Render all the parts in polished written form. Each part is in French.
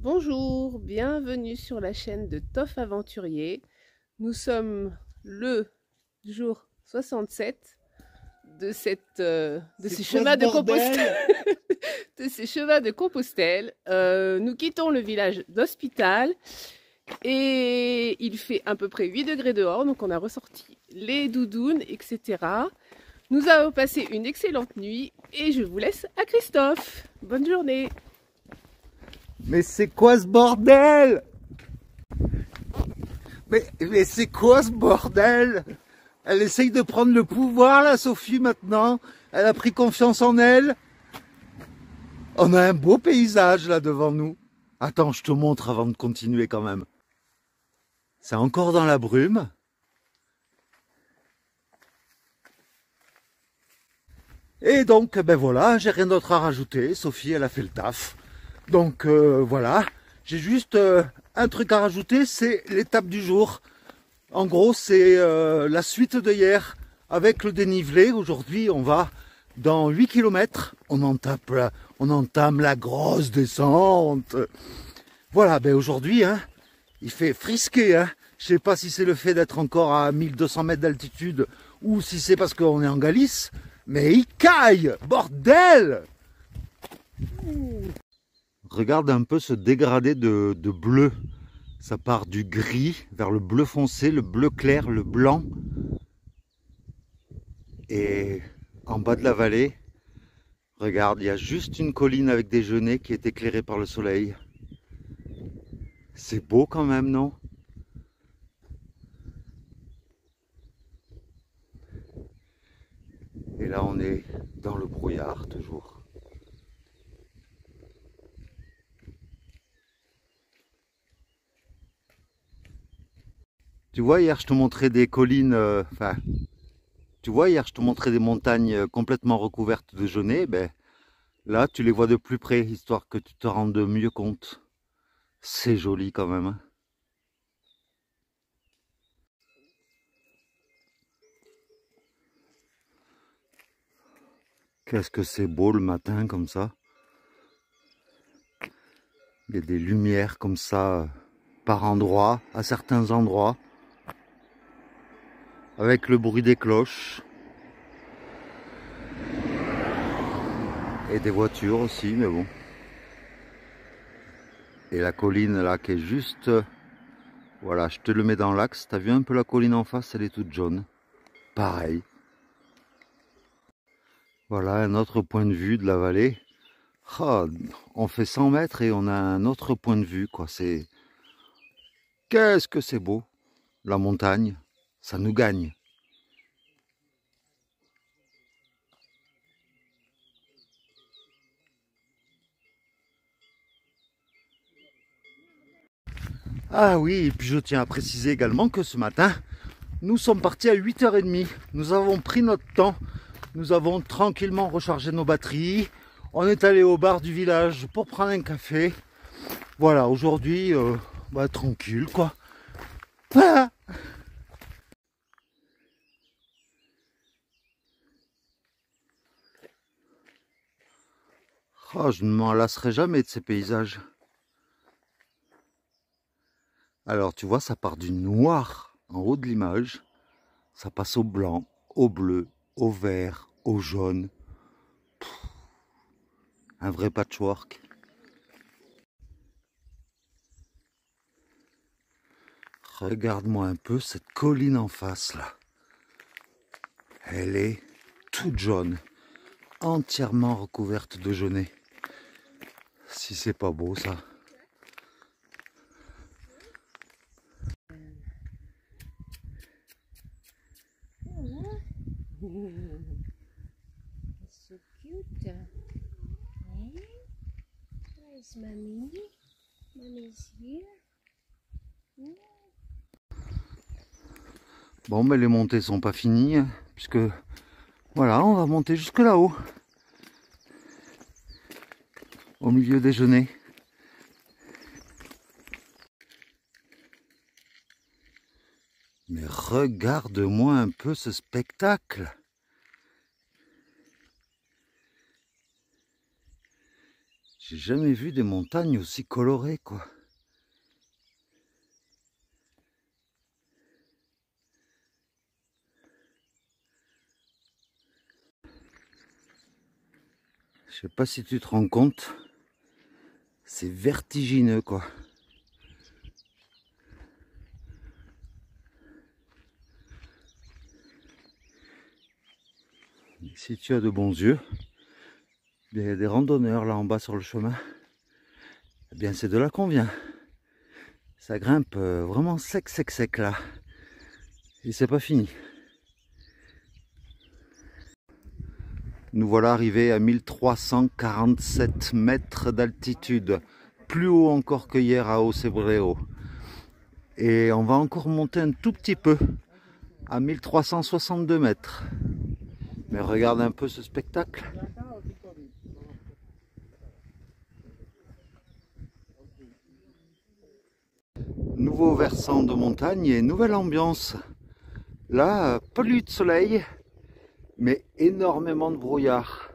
Bonjour, bienvenue sur la chaîne de Toff Aventurier. Nous sommes le jour 67 de C'est ces quoi ce chemins de Compostelle. bordel? De ces chemins de Compostelle. Nous quittons le village d'Hospital et il fait à peu près 8 degrés dehors, donc on a ressorti les doudounes, etc. Nous avons passé une excellente nuit et je vous laisse à Christophe. Bonne journée. Mais c'est quoi ce bordel? Mais c'est quoi ce bordel? Elle essaye de prendre le pouvoir là, Sophie, maintenant. Elle a pris confiance en elle. On a un beau paysage là devant nous. Attends, je te montre avant de continuer quand même. C'est encore dans la brume. Et donc, ben voilà, j'ai rien d'autre à rajouter. Sophie, elle a fait le taf. Donc voilà, j'ai juste un truc à rajouter, c'est l'étape du jour. En gros, c'est la suite de hier avec le dénivelé. Aujourd'hui, on va dans 8 km. On entame la grosse descente. Voilà, ben aujourd'hui, hein, il fait frisqué. Hein. Je sais pas si c'est le fait d'être encore à 1200 mètres d'altitude ou si c'est parce qu'on est en Galice. Mais il caille, bordel! Regarde un peu ce dégradé de bleu. Ça part du gris vers le bleu foncé, le bleu clair, le blanc. Et en bas de la vallée, regarde, il y a juste une colline avec des genêts qui est éclairée par le soleil. C'est beau quand même, non? Et là, on est dans le brouillard toujours. Tu vois, hier, je te montrais des collines, tu vois, hier, je te montrais des montagnes complètement recouvertes de genêts. Ben, là, tu les vois de plus près, histoire que tu te rendes mieux compte. C'est joli quand même. Hein. Qu'est-ce que c'est beau le matin comme ça. Il y a des lumières comme ça par endroits, à certains endroits. Avec le bruit des cloches. Et des voitures aussi, mais bon. Et la colline là qui est juste... Voilà, je te le mets dans l'axe. T'as vu un peu la colline en face, elle est toute jaune. Pareil. Voilà un autre point de vue de la vallée. Oh, on fait 100 mètres et on a un autre point de vue, quoi. C'est... Qu'est-ce que c'est beau. La montagne, ça nous gagne. Ah oui, et puis je tiens à préciser également que ce matin, nous sommes partis à 8h30. Nous avons pris notre temps. Nous avons tranquillement rechargé nos batteries. On est allé au bar du village pour prendre un café. Voilà, aujourd'hui, tranquille quoi. Ah, oh, je ne m'en lasserai jamais de ces paysages. Alors tu vois, ça part du noir en haut de l'image. Ça passe au blanc, au bleu, au vert, au jaune. Un vrai patchwork. Regarde-moi un peu cette colline en face là. Elle est toute jaune, entièrement recouverte de genêts. Si c'est pas beau ça. So cute. Eh? Where's mommy? Mommy's here. Bon, mais les montées sont pas finies, puisque voilà, on va monter jusque là-haut, au milieu des genêts. Mais regarde-moi un peu ce spectacle. J'ai jamais vu des montagnes aussi colorées, quoi. Je sais pas si tu te rends compte, c'est vertigineux, quoi. Si tu as de bons yeux, il y a des randonneurs là en bas sur le chemin. Eh bien, c'est de là qu'on vient. Ça grimpe vraiment sec, sec, sec là. Et c'est pas fini. Nous voilà arrivés à 1347 mètres d'altitude. Plus haut encore que hier à Ocebreiro. Et on va encore monter un tout petit peu à 1362 mètres. Mais regarde un peu ce spectacle. Nouveau versant de montagne et nouvelle ambiance. Là, pas de soleil, mais énormément de brouillard.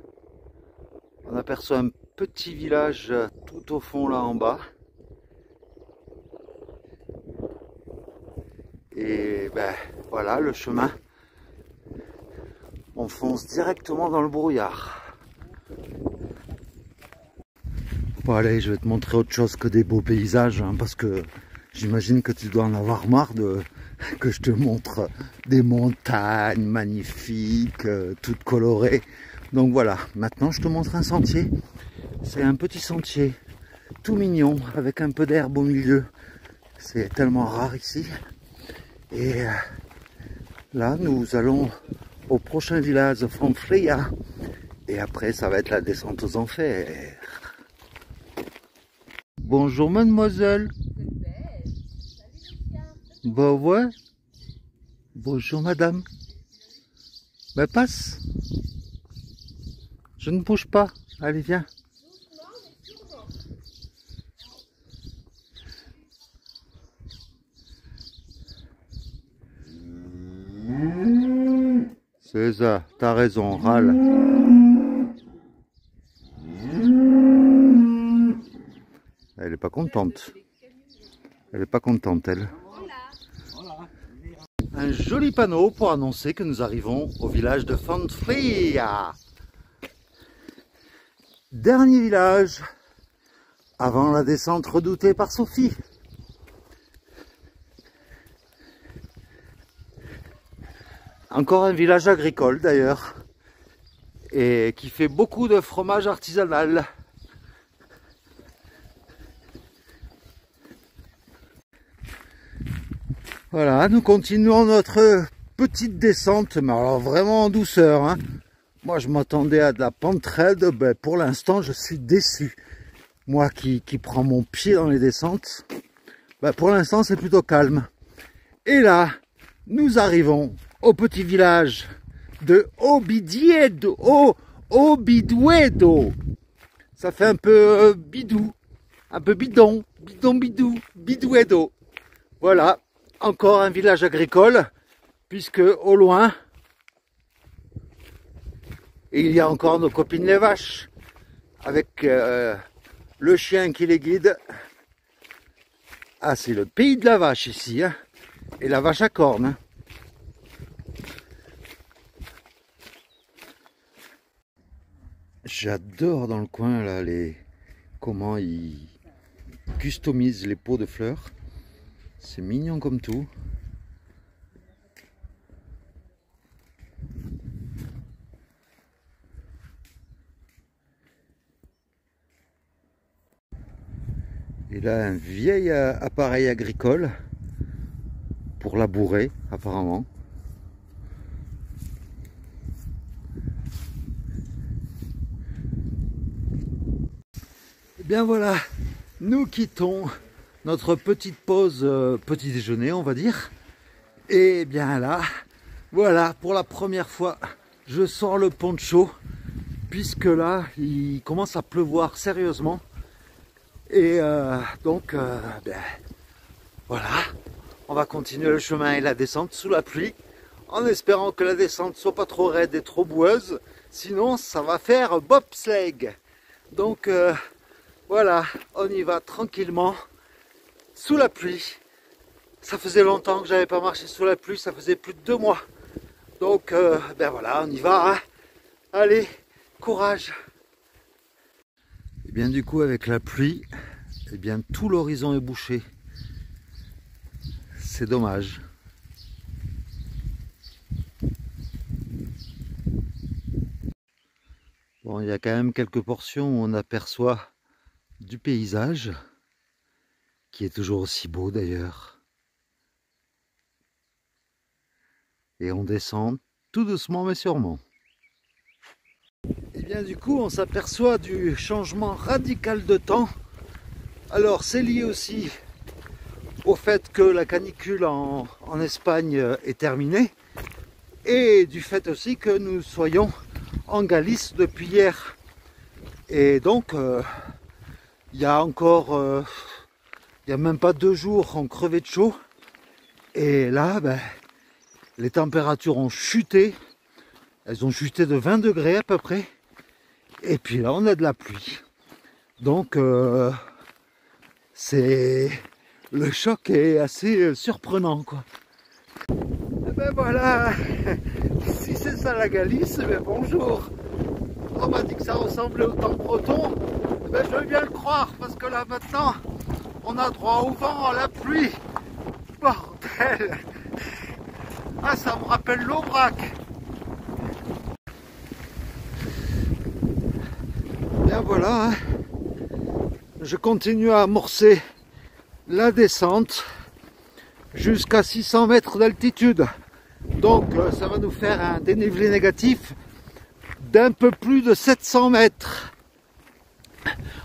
On aperçoit un petit village tout au fond là en bas. Et ben voilà le chemin. On fonce directement dans le brouillard. Bon allez, je vais te montrer autre chose que des beaux paysages, hein, parce que j'imagine que tu dois en avoir marre que je te montre des montagnes magnifiques, toutes colorées. Donc voilà, maintenant je te montre un sentier. C'est un petit sentier tout mignon avec un peu d'herbe au milieu. C'est tellement rare ici. Et là, nous allons au prochain village, Fanfreia. Et après, ça va être la descente aux enfers. Bonjour mademoiselle. Bah ouais. Bonjour madame. Bah passe. Je ne bouge pas. Allez viens. C'est ça, t'as raison, râle. Elle est pas contente. Elle est pas contente, elle. Un joli panneau pour annoncer que nous arrivons au village de Fanfreia. Dernier village avant la descente redoutée par Sophie. Encore un village agricole d'ailleurs, et qui fait beaucoup de fromage artisanal. Voilà, nous continuons notre petite descente, mais alors vraiment en douceur, hein. Moi je m'attendais à de la pente raide, ben, pour l'instant je suis déçu. Moi qui prends mon pied dans les descentes, ben, pour l'instant c'est plutôt calme. Et là, nous arrivons au petit village de Obidiedo, Obiduedo. Ça fait un peu bidou, un peu bidon, bidou, Biduedo. Voilà, encore un village agricole, puisque au loin, il y a encore nos copines les vaches, avec le chien qui les guide. Ah, c'est le pays de la vache ici, hein, et la vache à cornes. Hein. J'adore dans le coin là comment ils customisent les pots de fleurs. C'est mignon comme tout. Et là un vieil appareil agricole pour labourer apparemment. Et bien voilà, nous quittons notre petite pause petit déjeuner on va dire. Et bien là, voilà, pour la première fois, je sors le poncho, puisque là, il commence à pleuvoir sérieusement. Et donc, ben, voilà, on va continuer le chemin et la descente sous la pluie, en espérant que la descente soit pas trop raide et trop boueuse, sinon ça va faire bobsleigh. Donc Voilà, on y va tranquillement, sous la pluie. Ça faisait longtemps que j'avais pas marché sous la pluie, ça faisait plus de 2 mois. Donc, ben voilà, on y va. Hein. Allez, courage. Et bien du coup, avec la pluie, eh bien tout l'horizon est bouché. C'est dommage. Bon, il y a quand même quelques portions où on aperçoit du paysage, qui est toujours aussi beau d'ailleurs. Et on descend tout doucement mais sûrement. Et bien du coup, on s'aperçoit du changement radical de temps. Alors c'est lié aussi au fait que la canicule en Espagne est terminée, et du fait aussi que nous soyons en Galice depuis hier. Et donc il y a encore il y a même pas 2 jours on crevait de chaud, et là ben, les températures ont chuté, elles ont chuté de 20 degrés à peu près, et puis là on a de la pluie. Donc c'est le choc est assez surprenant quoi. Et ben voilà, si c'est ça la Galice, ben bonjour. On m'a dit que ça ressemblait au temps breton, ben je veux bien le croire, parce que là maintenant on a droit au vent, à la pluie. Bordel. Ah, ça me rappelle l'Aubrac. Bien voilà, hein. Je continue à amorcer la descente jusqu'à 600 mètres d'altitude. Donc ça va nous faire un dénivelé négatif d'un peu plus de 700 mètres.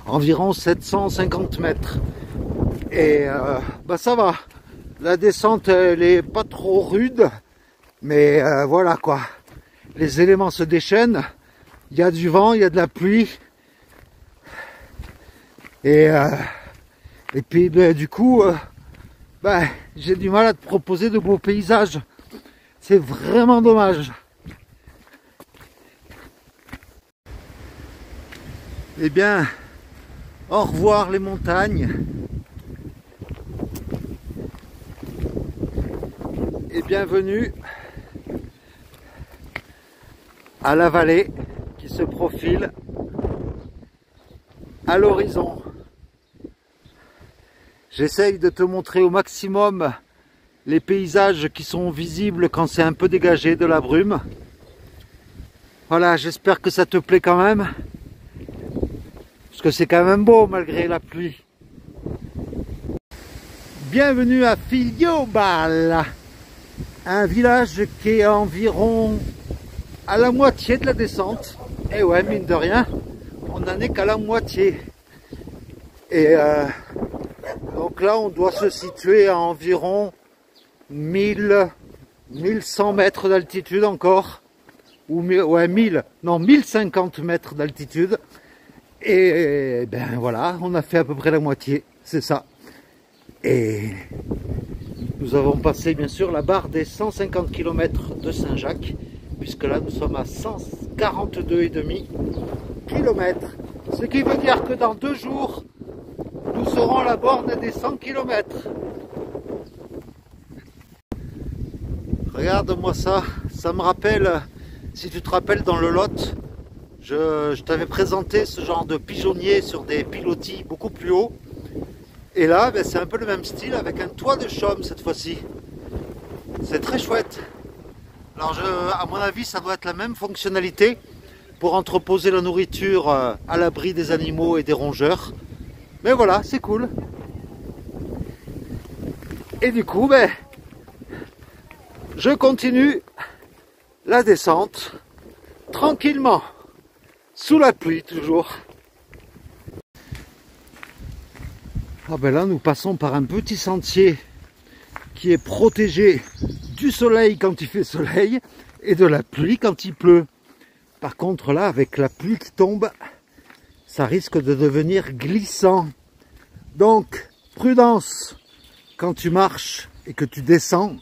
Environ 750 mètres. Et bah ça va. La descente elle est pas trop rude. Mais voilà quoi. Les éléments se déchaînent. Il y a du vent, il y a de la pluie. Et puis ben, du coup, ben, j'ai du mal à te proposer de beaux paysages. C'est vraiment dommage. Eh bien, au revoir les montagnes. Et bienvenue à la vallée qui se profile à l'horizon. J'essaye de te montrer au maximum les paysages qui sont visibles quand c'est un peu dégagé de la brume. Voilà, j'espère que ça te plaît quand même. Parce que c'est quand même beau malgré la pluie. Bienvenue à Filiobal, un village qui est environ à la moitié de la descente. Et ouais, mine de rien, on n'en est qu'à la moitié. Et donc là, on doit se situer à environ 1100 mètres d'altitude encore. Ou ouais, 1050 mètres d'altitude. Et ben voilà, on a fait à peu près la moitié, c'est ça. Et nous avons passé bien sûr la barre des 150 km de Saint-Jacques, puisque là nous sommes à 142,5 km. Ce qui veut dire que dans 2 jours, nous serons à la borne des 100 km. Regarde-moi ça, ça me rappelle, si tu te rappelles dans le Lot, je t'avais présenté ce genre de pigeonnier sur des pilotis beaucoup plus hauts. Et là, ben, c'est un peu le même style avec un toit de chaume cette fois-ci. C'est très chouette. Alors à mon avis, ça doit être la même fonctionnalité pour entreposer la nourriture à l'abri des animaux et des rongeurs. Mais voilà, c'est cool. Et du coup, ben, je continue la descente tranquillement. Sous la pluie toujours. Ah ben là nous passons par un petit sentier qui est protégé du soleil quand il fait soleil et de la pluie quand il pleut. Par contre là, avec la pluie qui tombe, ça risque de devenir glissant. Donc prudence quand tu marches et que tu descends.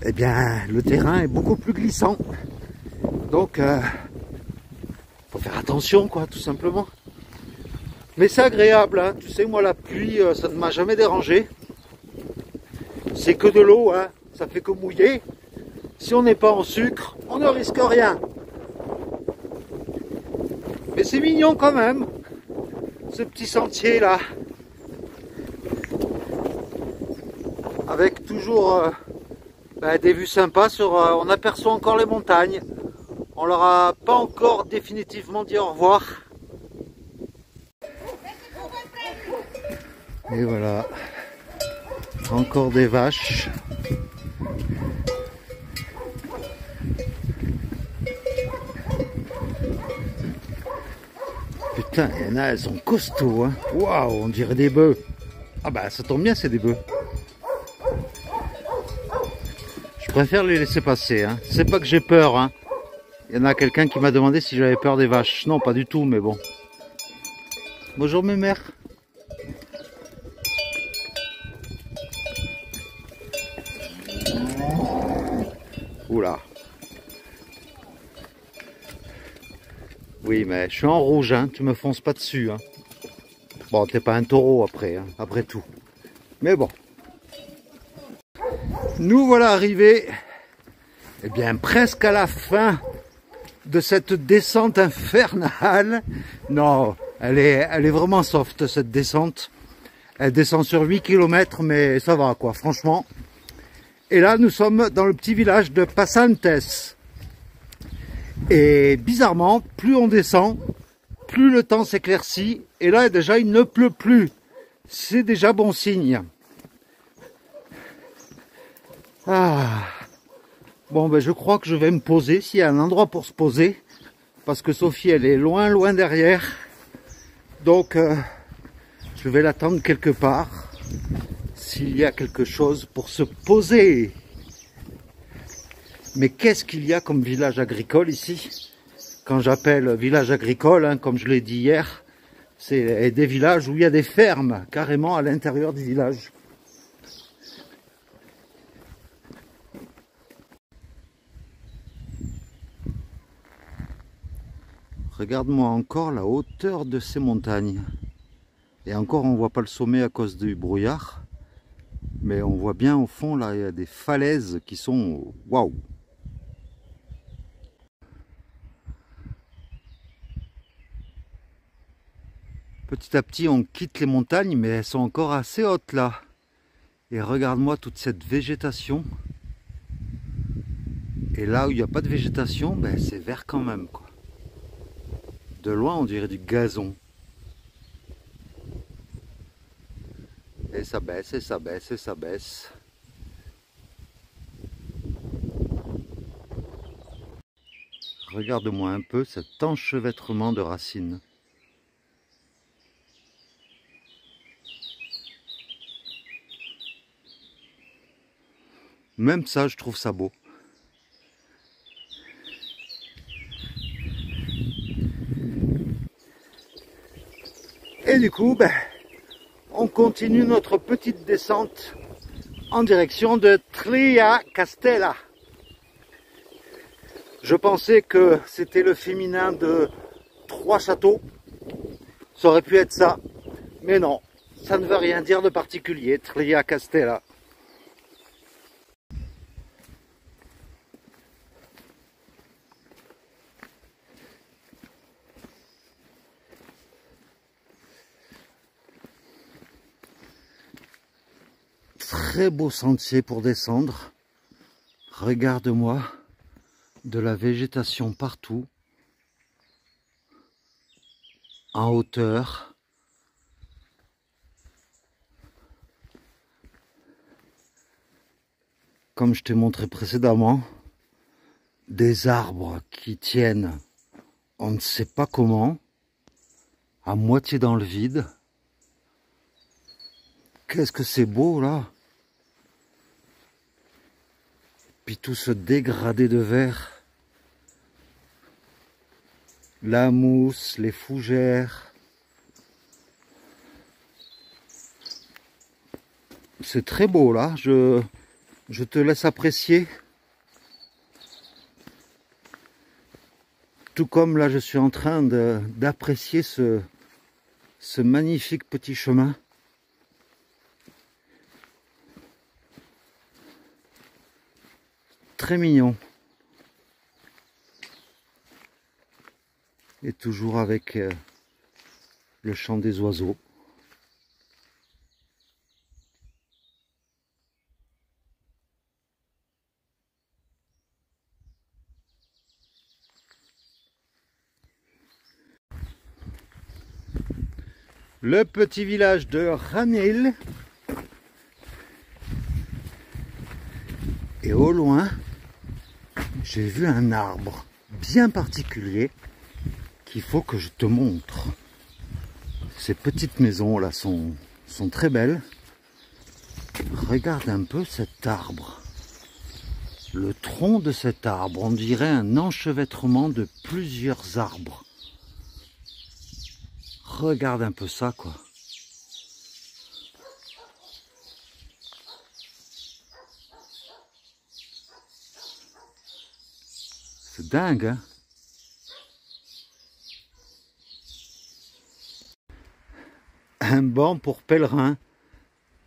Eh bien le terrain est beaucoup plus glissant. Donc faut faire attention quoi, tout simplement. Mais c'est agréable, hein. Tu sais, moi la pluie, ça ne m'a jamais dérangé. C'est que de l'eau, hein. Ça fait que mouiller. Si on n'est pas en sucre, on ne risque rien. Mais c'est mignon quand même, ce petit sentier là. Avec toujours des vues sympas on aperçoit encore les montagnes. On leur a pas encore définitivement dit au revoir. Et voilà, encore des vaches. Putain, il y en a, elles sont costauds, hein. Waouh, on dirait des bœufs. Ah bah ça tombe bien, c'est des bœufs. Je préfère les laisser passer, hein. C'est pas que j'ai peur, hein. Il y en a quelqu'un qui m'a demandé si j'avais peur des vaches. Non, pas du tout, mais bon. Bonjour mes mères. Oula. Oui, mais je suis en rouge, hein. Tu me fonces pas dessus, hein. Bon, t'es pas un taureau après, hein, après tout. Mais bon. Nous voilà arrivés, eh bien, presque à la fin de cette descente infernale. Non, elle est vraiment soft, cette descente. Elle descend sur 8 km, mais ça va, quoi, franchement. Et là, nous sommes dans le petit village de Passantes. Et bizarrement, plus on descend, plus le temps s'éclaircit. Et là, déjà, il ne pleut plus. C'est déjà bon signe. Ah. Bon, ben, je crois que je vais me poser, s'il y a un endroit pour se poser. Parce que Sophie, elle est loin, loin derrière. Donc, je vais l'attendre quelque part. S'il y a quelque chose pour se poser. Mais qu'est-ce qu'il y a comme village agricole ici? Quand j'appelle village agricole, hein, comme je l'ai dit hier, c'est des villages où il y a des fermes, carrément à l'intérieur du village. Regarde-moi encore la hauteur de ces montagnes. Et encore, on ne voit pas le sommet à cause du brouillard. Mais on voit bien au fond, là, il y a des falaises qui sont... Waouh! Petit à petit, on quitte les montagnes, mais elles sont encore assez hautes, là. Et regarde-moi toute cette végétation. Et là où il n'y a pas de végétation, ben, c'est vert quand même, quoi. De loin, on dirait du gazon. Et ça baisse, et ça baisse, et ça baisse. Regarde-moi un peu cet enchevêtrement de racines. Même ça, je trouve ça beau. Et du coup, ben, on continue notre petite descente en direction de Tria-Castella. Je pensais que c'était le féminin de Trois Châteaux. Ça aurait pu être ça, mais non, ça ne veut rien dire de particulier, Tria-Castella. Très beau sentier pour descendre. Regarde-moi, de la végétation partout, en hauteur. Comme je t'ai montré précédemment, des arbres qui tiennent, on ne sait pas comment, à moitié dans le vide. Qu'est-ce que c'est beau là! Puis tout ce dégradé de vert. La mousse, les fougères. C'est très beau là, je te laisse apprécier. Tout comme là je suis en train d'apprécier ce magnifique petit chemin. Très mignon. Et toujours avec le chant des oiseaux. Le petit village de Ranil. Et au loin, j'ai vu un arbre bien particulier qu'il faut que je te montre. Ces petites maisons là sont très belles. Regarde un peu cet arbre. Le tronc de cet arbre, on dirait un enchevêtrement de plusieurs arbres. Regarde un peu ça, quoi. C'est dingue, hein? Un banc pour pèlerins,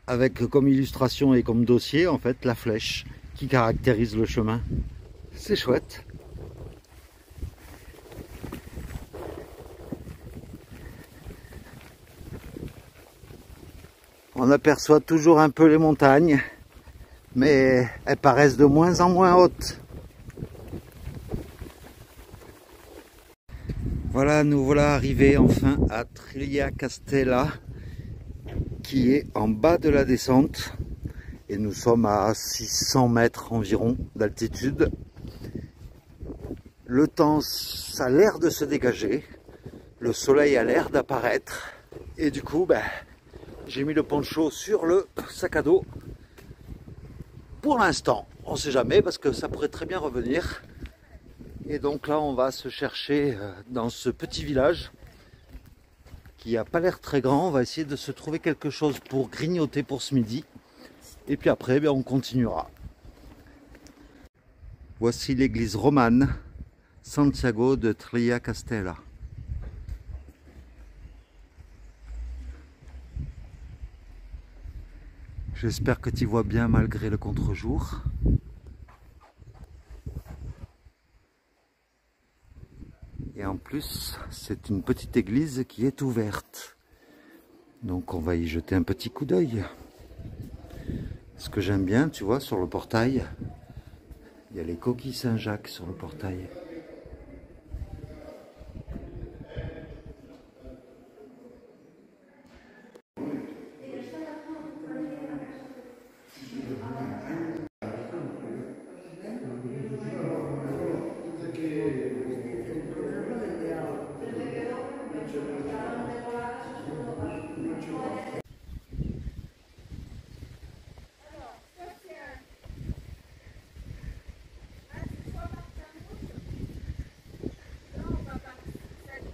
avec comme illustration et comme dossier, en fait, la flèche qui caractérise le chemin. C'est chouette. On aperçoit toujours un peu les montagnes, mais elles paraissent de moins en moins hautes. Voilà, nous voilà arrivés enfin à Trillia-Castella, qui est en bas de la descente. Et nous sommes à 600 mètres environ d'altitude. Le temps, ça a l'air de se dégager. Le soleil a l'air d'apparaître. Et du coup, j'ai mis le poncho sur le sac à dos. Pour l'instant, on ne sait jamais parce que ça pourrait très bien revenir. Et donc là, on va se chercher dans ce petit village qui n'a pas l'air très grand. On va essayer de se trouver quelque chose pour grignoter pour ce midi. Et puis après, on continuera. Voici l'église romane Santiago de Trillia-Castella. J'espère que tu vois bien malgré le contre-jour. Et en plus, c'est une petite église qui est ouverte. Donc on va y jeter un petit coup d'œil. Ce que j'aime bien, tu vois, sur le portail, il y a les coquilles Saint-Jacques sur le portail.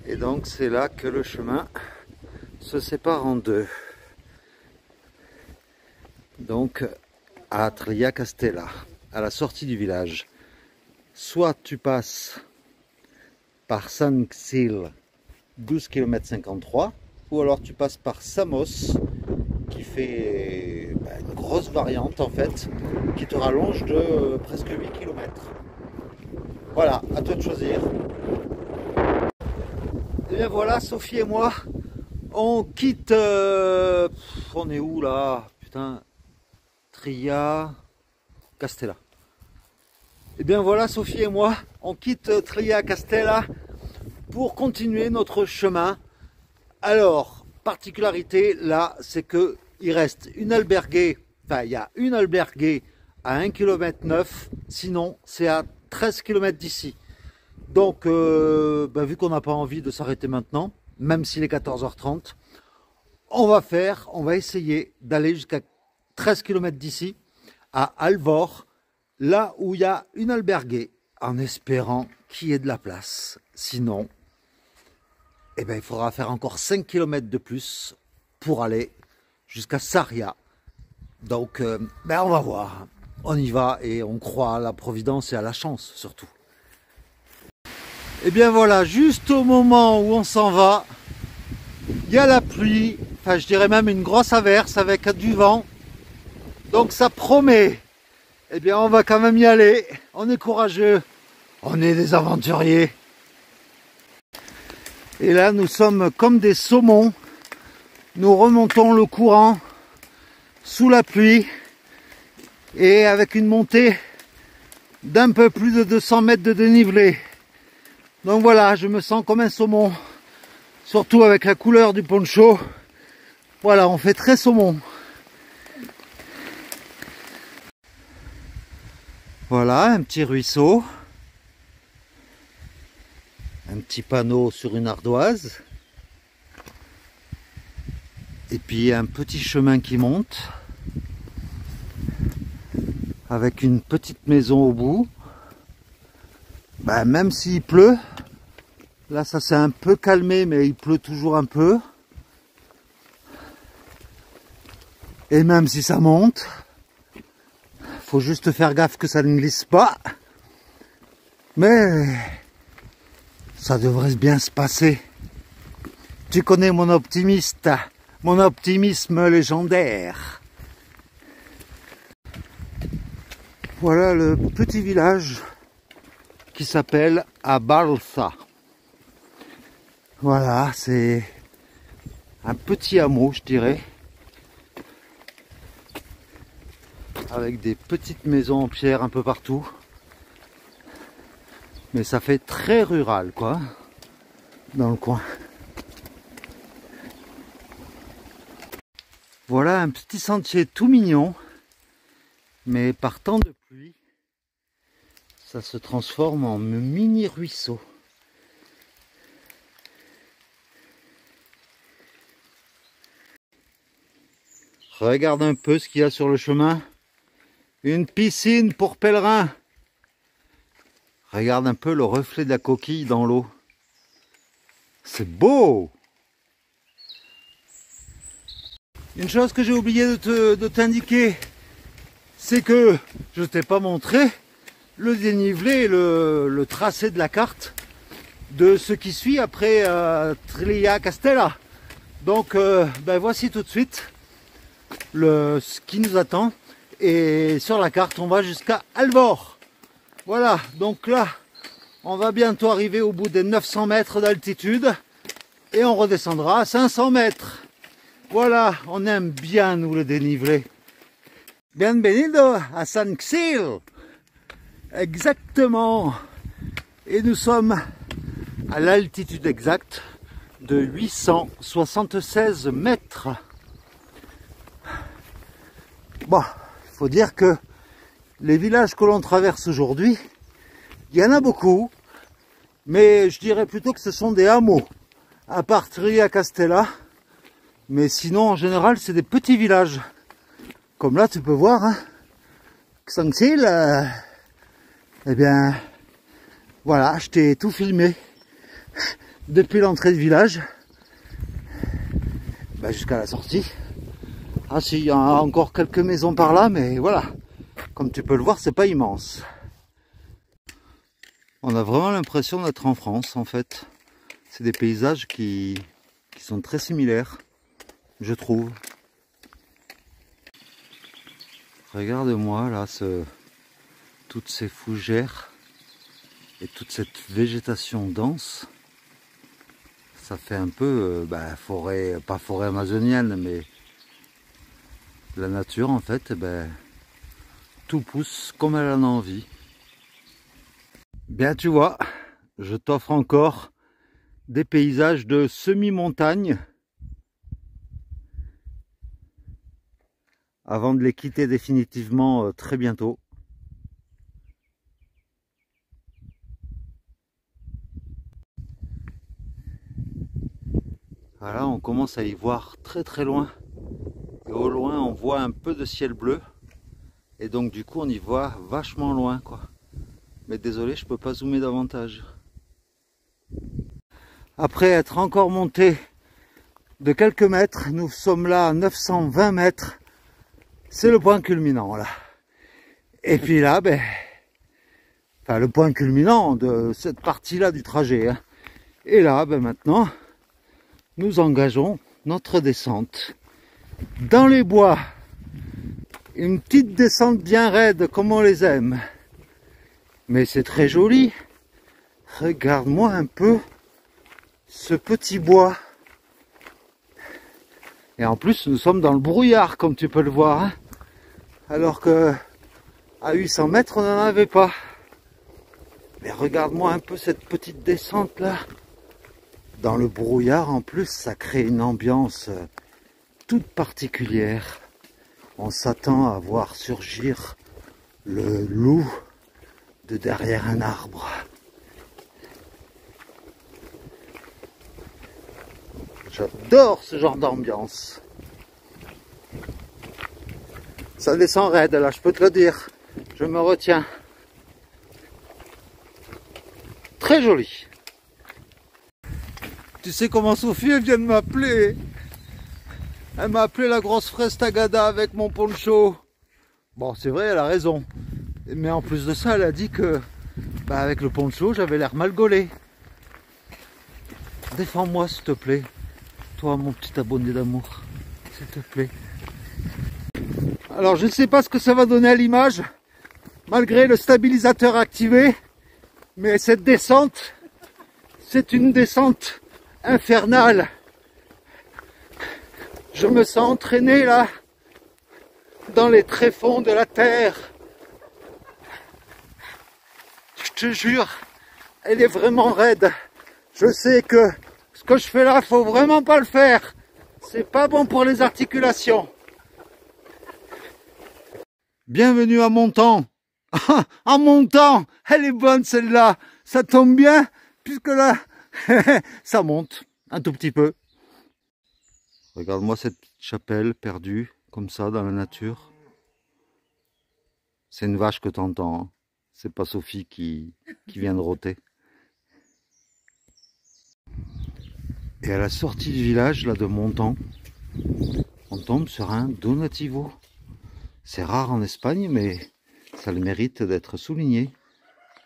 Et donc c'est là que le chemin se sépare en deux. Donc à Trillia-Castella, à la sortie du village, soit tu passes par San Xil, 12 km 53, ou alors tu passes par Samos, qui fait une grosse variante en fait, qui te rallonge de presque 8 km. Voilà, à toi de choisir. Et bien voilà, Sophie et moi, on quitte... on est où là? Putain, Trillia-Castella. Et bien voilà, Sophie et moi, on quitte Trillia-Castella pour continuer notre chemin. Alors, particularité là, c'est que il reste une alberguée, enfin il y a une alberguée à 1,9 km, sinon c'est à 13 km d'ici. Donc, vu qu'on n'a pas envie de s'arrêter maintenant, même s'il est 14h30, on va essayer d'aller jusqu'à 13 km d'ici, à Alvor, là où il y a une alberguée, en espérant qu'il y ait de la place. Sinon, il faudra faire encore 5 km de plus pour aller jusqu'à Sarria. Donc, on va voir. On y va et on croit à la providence et à la chance surtout. Et bien voilà, juste au moment où on s'en va, il Il y a la pluie, enfin je dirais même une grosse averse avec du vent. Donc ça promet. Eh bien on va quand même y aller. On est courageux. On est des aventuriers. Et là nous sommes comme des saumons. Nous remontons le courant sous la pluie. Et avec une montée d'un peu plus de 200 mètres de dénivelé. Donc voilà, je me sens comme un saumon. Surtout avec la couleur du poncho. Voilà, on fait très saumon. Voilà, un petit ruisseau. Un petit panneau sur une ardoise. Et puis un petit chemin qui monte. Avec une petite maison au bout. Ben, même s'il pleut. Là, ça s'est un peu calmé, mais il pleut toujours un peu. Et même si ça monte, faut juste faire gaffe que ça ne glisse pas. Mais ça devrait bien se passer. Tu connais mon optimisme légendaire. Voilà le petit village qui s'appelle Abalsa. Voilà, c'est un petit hameau, je dirais, avec des petites maisons en pierre un peu partout. Mais ça fait très rural, quoi, dans le coin. Voilà un petit sentier tout mignon, mais par temps de pluie, ça se transforme en mini ruisseau. Regarde un peu ce qu'il y a sur le chemin. Une piscine pour pèlerins. Regarde un peu le reflet de la coquille dans l'eau. C'est beau! Une chose que j'ai oublié de t'indiquer, c'est que je ne t'ai pas montré le dénivelé, le tracé de la carte de ce qui suit après Trilha Castella. Donc ben voici tout de suite ce qui nous attend. Et sur la carte, on va jusqu'à Alvor. Voilà, donc là, on va bientôt arriver au bout des 900 mètres d'altitude. Et on redescendra à 500 mètres. Voilà, on aime bien, nous, le dénivelé. Bienvenido à San Xil. Exactement. Et nous sommes à l'altitude exacte de 876 mètres. Bon, il faut dire que les villages que l'on traverse aujourd'hui, il y en a beaucoup, mais je dirais plutôt que ce sont des hameaux, à part Trilha Castella, mais sinon en général c'est des petits villages. Comme là tu peux voir, hein, Xangxil, eh bien voilà, je t'ai tout filmé depuis l'entrée du village jusqu'à la sortie. Ah si, il y a encore quelques maisons par là, mais voilà, comme tu peux le voir, c'est pas immense. On a vraiment l'impression d'être en France, en fait. C'est des paysages qui sont très similaires, je trouve. Regarde-moi là, toutes ces fougères et toute cette végétation dense. Ça fait un peu forêt, pas forêt amazonienne, mais la nature en fait, tout pousse comme elle en a envie. Bien tu vois, je t'offre encore des paysages de semi-montagne avant de les quitter définitivement très bientôt. Voilà, on commence à y voir très très loin. Et au loin, on voit un peu de ciel bleu. Et donc du coup, on y voit vachement loin, quoi. Mais désolé, je peux pas zoomer davantage. Après être encore monté de quelques mètres, nous sommes là à 920 mètres. C'est le point culminant, là. Et puis là, le point culminant de cette partie-là du trajet. Hein. Et là, maintenant, nous engageons notre descente dans les bois. Une petite descente bien raide comme on les aime. Mais c'est très joli. Regarde-moi un peu ce petit bois. Et en plus, nous sommes dans le brouillard, comme tu peux le voir. Hein, alors que à 800 mètres, on n'en avait pas. Mais regarde-moi un peu cette petite descente là. Dans le brouillard, en plus, ça crée une ambiance toute particulière. On s'attend à voir surgir le loup de derrière un arbre. J'adore ce genre d'ambiance. Ça descend raide là, je peux te le dire. Je me retiens. Très joli. Tu sais comment Sophie elle vient de m'appeler? Elle m'a appelé la grosse fraise tagada avec mon poncho. Bon, c'est vrai, elle a raison. Mais en plus de ça, elle a dit que avec le poncho, j'avais l'air mal gaulé. Défends-moi, s'il te plaît. Toi, mon petit abonné d'amour. S'il te plaît. Alors, je ne sais pas ce que ça va donner à l'image, malgré le stabilisateur activé. Mais cette descente, c'est une descente infernale. Je me sens entraîné là, dans les tréfonds de la terre. Je te jure, elle est vraiment raide. Je sais que ce que je fais là, faut vraiment pas le faire. C'est pas bon pour les articulations. Bienvenue à Montant. En montant, elle est bonne celle-là. Ça tombe bien, puisque là, ça monte un tout petit peu. Regarde-moi cette petite chapelle perdue, comme ça, dans la nature. C'est une vache que t'entends. Hein. C'est pas Sophie qui vient de rôter. Et à la sortie du village, là, de Montant, on tombe sur un donativo. C'est rare en Espagne, mais ça le mérite d'être souligné.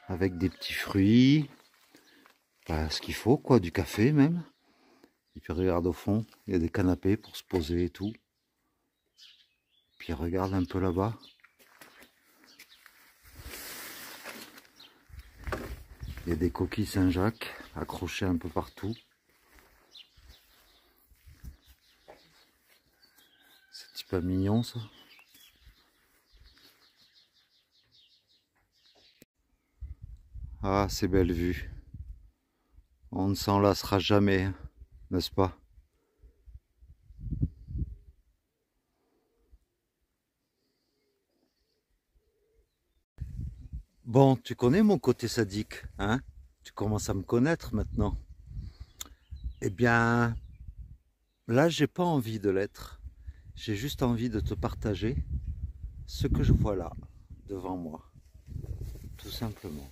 Avec des petits fruits, ce qu'il faut, quoi, du café même. Et puis regarde au fond, il y a des canapés pour se poser et tout. Puis regarde un peu là-bas. Il y a des coquilles Saint-Jacques accrochées un peu partout. C'est pas mignon ça. Ah, c'est belle vue. On ne s'en lassera jamais, n'est-ce pas? Bon, tu connais mon côté sadique, hein? Tu commences à me connaître maintenant. Eh bien, là, j'ai pas envie de l'être. J'ai juste envie de te partager ce que je vois là, devant moi. Tout simplement.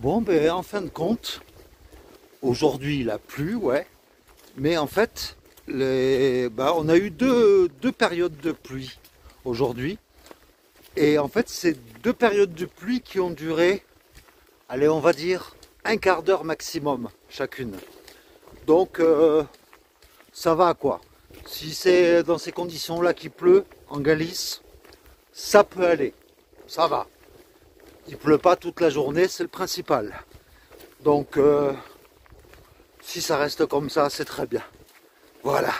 Bon, ben en fin de compte, aujourd'hui il a plu, ouais. Mais en fait, on a eu deux périodes de pluie aujourd'hui. Et en fait, c'est deux périodes de pluie qui ont duré, allez, on va dire, un quart d'heure maximum chacune. Donc, ça va quoi. Si c'est dans ces conditions-là qu'il pleut, en Galice, ça peut aller. Ça va. Il pleut pas toute la journée, c'est le principal. Donc, si ça reste comme ça, c'est très bien. Voilà.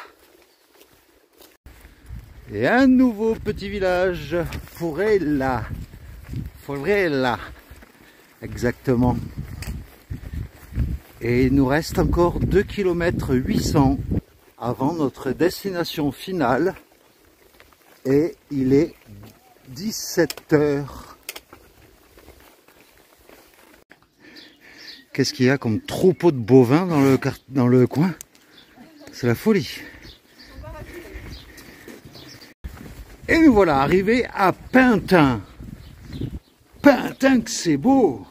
Et un nouveau petit village, Forella. Forella, exactement. Et il nous reste encore 2 km 800 avant notre destination finale. Et il est 17 h. Qu'est-ce qu'il y a comme troupeau de bovins dans le coin? C'est la folie. Et nous voilà arrivés à Pintin. Pintin que c'est beau.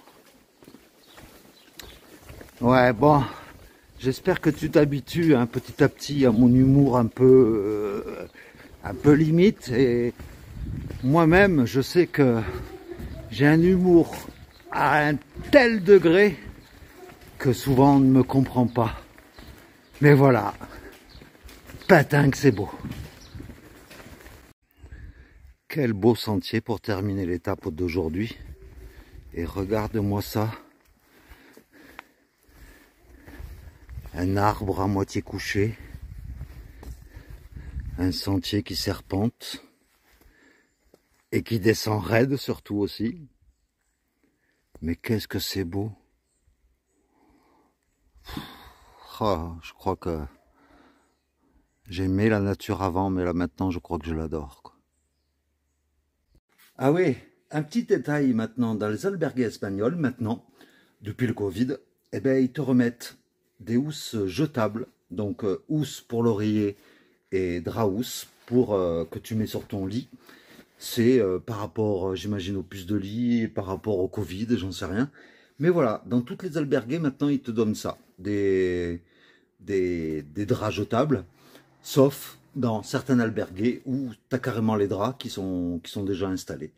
Ouais, bon, j'espère que tu t'habitues hein, petit à petit à mon humour un peu limite. Et moi-même, je sais que j'ai un humour à un tel degré que souvent on ne me comprend pas. Mais voilà, Pintin que c'est beau. Quel beau sentier pour terminer l'étape d'aujourd'hui. Et regarde-moi ça. Un arbre à moitié couché. Un sentier qui serpente. Et qui descend raide surtout aussi. Mais qu'est-ce que c'est beau. Oh, je crois que j'aimais la nature avant, mais là maintenant je crois que je l'adore, quoi. Ah oui, un petit détail maintenant, dans les albergues espagnols, maintenant, depuis le Covid, eh ben, ils te remettent des housses jetables, donc housse pour l'oreiller et drap-housse pour que tu mets sur ton lit. C'est par rapport, j'imagine, aux puces de lit, par rapport au Covid, j'en sais rien. Mais voilà, dans toutes les albergues, maintenant, ils te donnent ça, des draps jetables, sauf dans certains albergues où tu as carrément les draps qui sont déjà installés.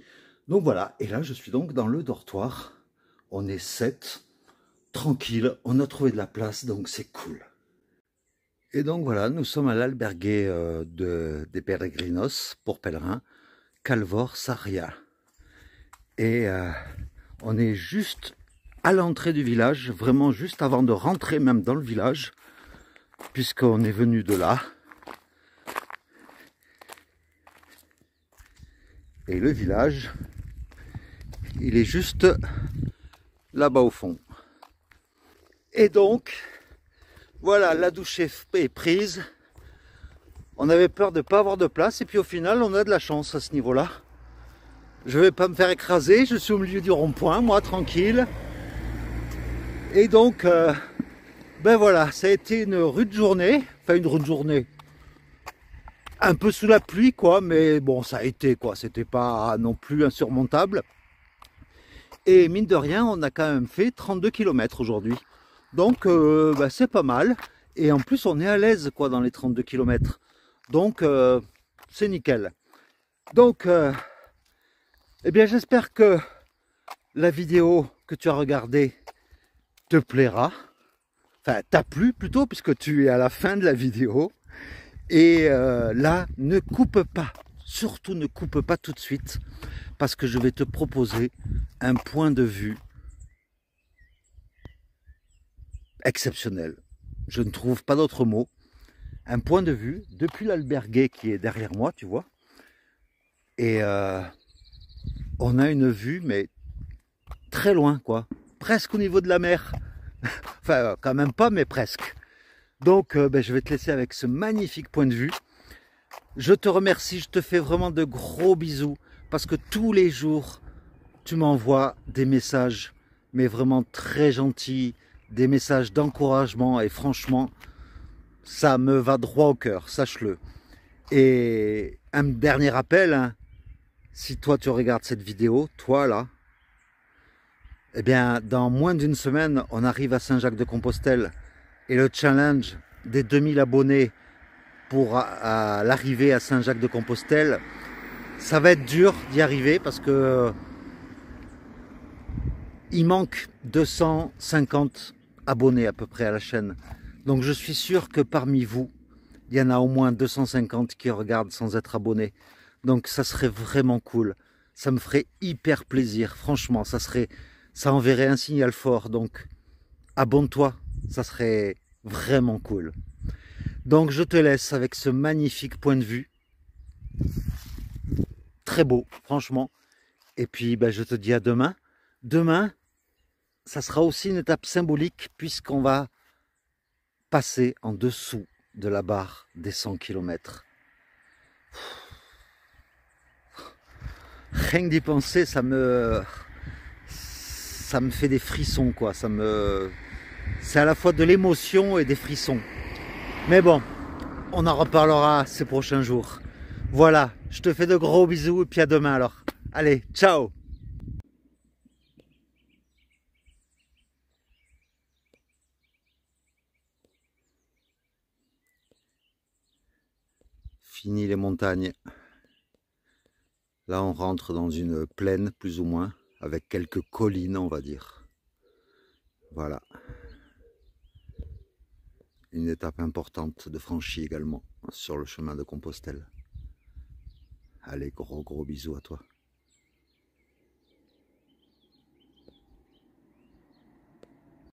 Donc voilà, et là je suis donc dans le dortoir. On est 7, tranquille, on a trouvé de la place, donc c'est cool. Et donc voilà, nous sommes à l'albergue des Peregrinos, pour pèlerins, Calvor Sarria. Et on est juste à l'entrée du village, vraiment juste avant de rentrer même dans le village, puisqu'on est venu de là. Et le village, il est juste là-bas au fond. Et donc, voilà, la douche est prise. On avait peur de ne pas avoir de place et puis au final, on a de la chance à ce niveau-là. Je ne vais pas me faire écraser, je suis au milieu du rond-point, moi, tranquille. Et donc, ben voilà, ça a été une rude journée, enfin une rude journée. Un peu sous la pluie, quoi, mais bon, ça a été, quoi. C'était pas non plus insurmontable. Et mine de rien, on a quand même fait 32 km aujourd'hui. Donc, bah, c'est pas mal. Et en plus, on est à l'aise, quoi, dans les 32 km. Donc, c'est nickel. Donc, eh bien, j'espère que la vidéo que tu as regardée te plaira. Enfin, t'a plu plutôt, puisque tu es à la fin de la vidéo. Et là, ne coupe pas, surtout ne coupe pas tout de suite, parce que je vais te proposer un point de vue exceptionnel. Je ne trouve pas d'autre mot. Un point de vue depuis l'albergue qui est derrière moi, tu vois. Et on a une vue, mais très loin, quoi. Presque au niveau de la mer. Enfin, quand même pas, mais presque. Donc, ben, je vais te laisser avec ce magnifique point de vue. Je te remercie, je te fais vraiment de gros bisous parce que tous les jours, tu m'envoies des messages, mais vraiment très gentils, des messages d'encouragement et franchement, ça me va droit au cœur, sache-le. Et un dernier appel, hein, si toi tu regardes cette vidéo, toi là, eh bien, dans moins d'une semaine, on arrive à Saint-Jacques-de-Compostelle. Et le challenge des 2000 abonnés pour l'arrivée à Saint-Jacques-de-Compostelle, ça va être dur d'y arriver parce que il manque 250 abonnés à peu près à la chaîne. Donc je suis sûr que parmi vous, il y en a au moins 250 qui regardent sans être abonnés. Donc ça serait vraiment cool. Ça me ferait hyper plaisir. Franchement, ça enverrait un signal fort. Donc abonne-toi. Ça serait vraiment cool. Donc je te laisse avec ce magnifique point de vue. Très beau, franchement. Et puis ben, je te dis à demain. Demain, ça sera aussi une étape symbolique puisqu'on va passer en dessous de la barre des 100 km. Rien que d'y penser, ça me fait des frissons, quoi. C'est à la fois de l'émotion et des frissons. Mais bon, on en reparlera ces prochains jours. Voilà, je te fais de gros bisous et puis à demain alors. Allez, ciao! Fini les montagnes. Là, on rentre dans une plaine, plus ou moins, avec quelques collines, on va dire. Voilà. Une étape importante de franchie également sur le chemin de Compostelle. Allez, gros bisous à toi.